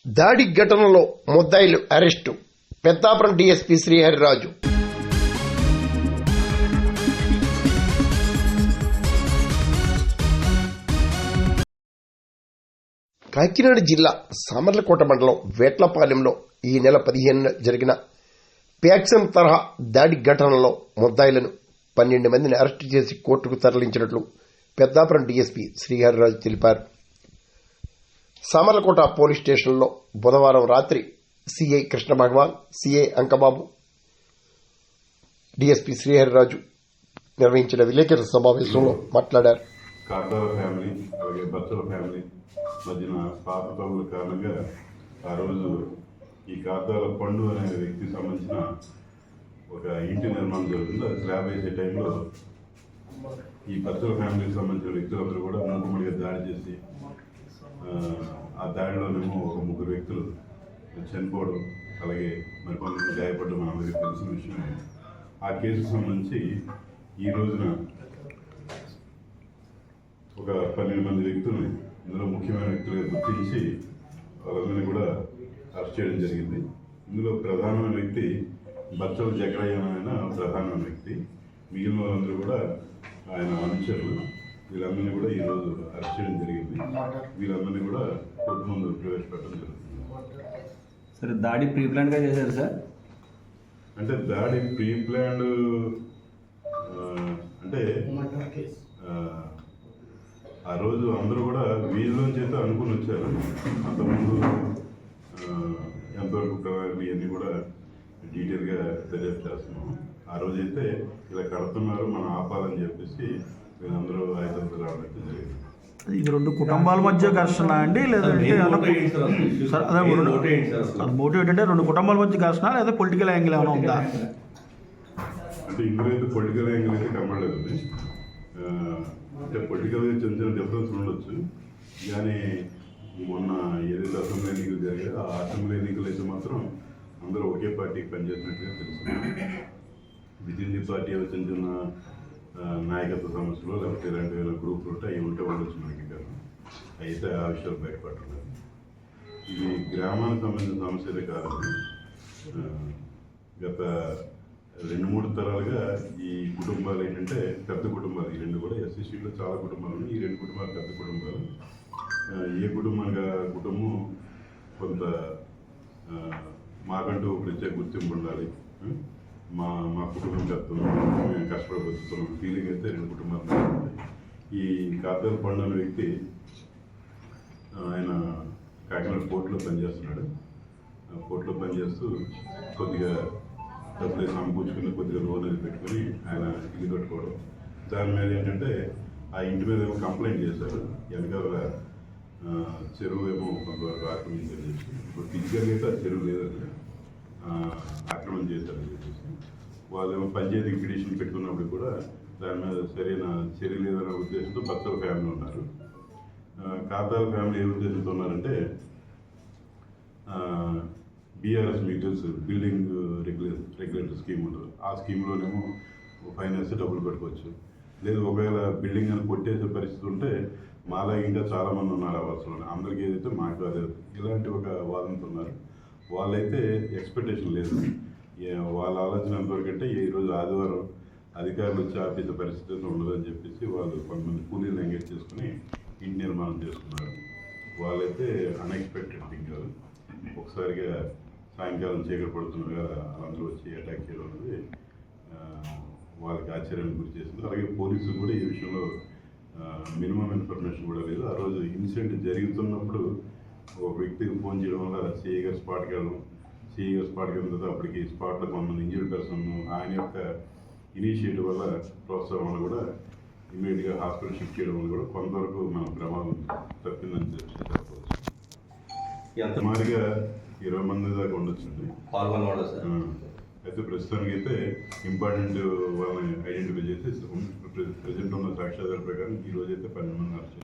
దాడి ఘటనలో ముద్దాయిలు అరెస్టు. పెద్దాపురం డీఎస్పీ శ్రీహరిరాజు. కాకినాడ జిల్లా సామర్లకోట మండలం వేట్లపాలెంలో ఈ నెల 15న జరిగిన ప్యాక్సన్ తరహా దాడి ఘటనలో ముద్దాయిలను 12 మందిని అరెస్టు చేసి కోర్టుకు తరలించినట్లు పెద్దాపురం డీఎస్పీ శ్రీహరిరాజు తెలిపారు. సామర్లకోట పోలీస్ స్టేషన్లో బుధవారం రాత్రి సీఐ కృష్ణ భగవాన్, సీఐ అంకబాబు, డీఎస్పీ శ్రీహరిరాజు నిర్వహించిన విలేకరుల సమావేశంలో మాట్లాడారు. కార్దాల ఫ్యామిలీ అలాగే బచ్చల ఫ్యామిలీ మధ్యన పాత పనుల కారణంగా ఆ రోజు ఈ కార్దాల పండు అనే వ్యక్తికి సంబంధించిన ఒక ఇంటి నిర్మాణం జరుగుతుంది. అది స్లాబ్ వేసే టైంలో ఈ బచ్చల ఫ్యామిలీకి సంబంధించిన వ్యక్తులందరూ కూడా మూకుమ్మడిగా దాడి చేసి ఆ దాడిలోనేమో ఒక 3 వ్యక్తులు చనిపోవడం, అలాగే మరికొంతమంది గాయపడడం మనందరికీ తెలిసిన విషయం. ఆ కేసుకు సంబంధించి ఈ రోజున ఒక 12 మంది వ్యక్తుల్ని ఇందులో ముఖ్యమైన వ్యక్తులుగా గుర్తించి వాళ్ళందరినీ కూడా అరెస్ట్ చేయడం జరిగింది. ఇందులో ప్రధానమైన వ్యక్తి బచ్చల జగరయ్య ఆయన ప్రధానమైన వ్యక్తి. మిగిలిన వాళ్ళందరూ కూడా ఆయన అనుచరులు. వీళ్ళందరినీ కూడా ఈరోజు అరెస్ట్ చేయడం జరిగింది. వీళ్ళందరినీ కూడా కోర్టు ముందు ప్రవేశపెట్టడం జరుగుతుంది. సరే, దాడి ప్రీ ప్లాన్గా చేశారు సార్? అంటే దాడి ప్రీ ప్లాన్డ్ అంటే ఆ రోజు అందరూ కూడా వీళ్ళలోంచి అయితే అనుకుని వచ్చారు. అంతకుముందు ఎంతవరకు ప్రణాళికలు ఇవన్నీ కూడా డీటెయిల్గా దర్యాప్తు చేస్తున్నాం. ఆ రోజైతే ఇలా కడుతున్నారు, మనం ఆపాలని చెప్పేసి వీళ్ళందరూ హైదరాబాద్ రావడం జరిగింది. ఇది 2 కుటుంబాల మధ్య ఘర్షణ అండి, లేదంటే మోటివ్ ఏంటంటే 2 కుటుంబాల మధ్య ఘర్షణ, లేదా పొలిటికల్ యాంగిల్ ఏమైనా ఉందా? అంటే ఇందులో అయితే పొలిటికల్ యాంగిల్ అయితే కనబడలేదు. అంటే పొలిటికల్గా చిన్న చిన్న డిఫరెన్స్ ఉండొచ్చు, కానీ మొన్న ఏదైతే అసెంబ్లీ ఎన్నికలు జరిగాయో ఆ అసెంబ్లీ ఎన్నికలు అయితే మాత్రం అందరూ ఒకే పార్టీకి పనిచేసినట్టుగా తెలుస్తుంది. విదిన్ ది పార్టీ చిన్న చిన్న నాయకత్వ సమస్యలు లేకపోతే ఇలాంటి గ్రూపులు ఉంటాయి, అవి ఉంటే ఉండొచ్చు మనకి. కాదు అయితే ఆ విషయాలు బయటపడలేదు. ఇది గ్రామానికి సంబంధించిన సమస్యలే కాదు. గత 2-3 తరాలుగా ఈ కుటుంబాలు ఏంటంటే పెద్ద కుటుంబాలు. ఈ 2 కూడా ఎస్సీసీలో చాలా కుటుంబాలు ఉన్నాయి. ఈ 2 కుటుంబాలు పెద్ద కుటుంబాలు. ఏ కుటుంబం కొంత మాకంటూ ప్రత్యేక గుర్తింపు ఉండాలి, మా కుటుంబం చెప్తున్నాం, మేము కష్టపడి బతుకుతున్నాం ఫీలింగ్ అయితే 2 కుటుంబాలు ఉంటాయి. ఈ కార్దాల పండు అనే వ్యక్తి ఆయన కాకినాడ కోర్టులో పనిచేస్తున్నాడు. కోర్టులో పనిచేస్తూ కొద్దిగా డబ్బులు సమకూర్చుకుని కొద్దిగా లోన్ అది పెట్టుకుని ఆయన ఇల్లు కట్టుకోవడం. దాని మీద ఏంటంటే ఆ ఇంటి మీద ఏమో కంప్లైంట్ చేశారు. వెనకాల చెరువు ఏమో కొంతవరకు ఆక్రమించారు చెప్పి, ఇప్పుడు ఫిజికల్గా అయితే ఆ చెరువు లేదండి, ఆక్రమణ చేశారని చెప్పేసి వాళ్ళు ఏమో పంచాయతీ పిటిషన్ పెట్టుకున్నప్పుడు కూడా దాని మీద సరైన చర్య లేదనే ఉద్దేశంతో బచ్చల ఫ్యామిలీ ఉన్నారు. కార్దాల ఫ్యామిలీ ఏ ఉద్దేశంతో ఉన్నారంటే బీఆర్ఎస్ మీకు తెలుసు, బిల్డింగ్ రెగ్యులేటర్ స్కీమ్ ఉంటుంది. ఆ స్కీమ్లోనేమో ఫైనాన్స్ డబ్బులు పెట్టుకోవచ్చు. లేదు ఒకవేళ బిల్డింగ్ అని కొట్టేసే పరిస్థితి ఉంటే మాలా ఇంకా చాలామంది ఉన్నారు ఆ వర్షంలో, అందరికీ ఏదైతే మాకు అదే ఇలాంటి ఒక వాదనతో ఉన్నారు. వాళ్ళైతే ఎక్స్పెక్టేషన్ లేదు. వాళ్ళ ఆలోచన ఎంతవరకు అంటే ఈరోజు ఆదివారం అధికారులు వచ్చి ఆపేసే పరిస్థితి ఉండదని చెప్పేసి వాళ్ళు కొంతమంది కూలీలు ఎంగేజ్ చేసుకుని ఇంటి నిర్మాణం చేసుకున్నారు. వాళ్ళైతే అన్ఎక్స్పెక్టెడ్ థింగ్ కాదు. ఒకసారిగా సాయంకాలం చీకటి పడుతుండగా అందరూ వచ్చి అటాక్ చేయడం అనేది వాళ్ళకి ఆశ్చర్యానికి గురి చేసింది. అలాగే పోలీసులు కూడా ఈ విషయంలో మినిమం ఇన్ఫర్మేషన్ కూడా లేదు. ఆ రోజు ఇన్సిడెంట్ జరుగుతున్నప్పుడు ఒక వ్యక్తికి ఫోన్ చేయడం వల్ల సిఐ గారు స్పాట్కి వెళ్ళడం, సిఐ గారు స్పాట్కి వెళ్ళిన తర్వాత అప్పటికి స్పాట్లో కొంతమంది ఇంజర్డ్ పర్సన్ ఆయన యొక్క ఇనిషియేటివ్ వల్ల ప్రోత్సాహం వల్ల కూడా ఇమీడియట్గా హాస్పిటల్ షిఫ్ట్ చేయడం వల్ల కూడా కొంతవరకు మన ప్రమాదం తప్పిందని చెప్పవచ్చు. సుమారుగా 20 మంది దాకా ఉండొచ్చండి. అయితే ప్రస్తుతానికి అయితే ఇంపార్టెంట్ వాళ్ళని ఐడెంటిఫై చేసి ప్రెజెంట్ ఉన్న సాక్ష్యాధార ప్రకారం ఈ రోజైతే 12 మంది అరెస్ట్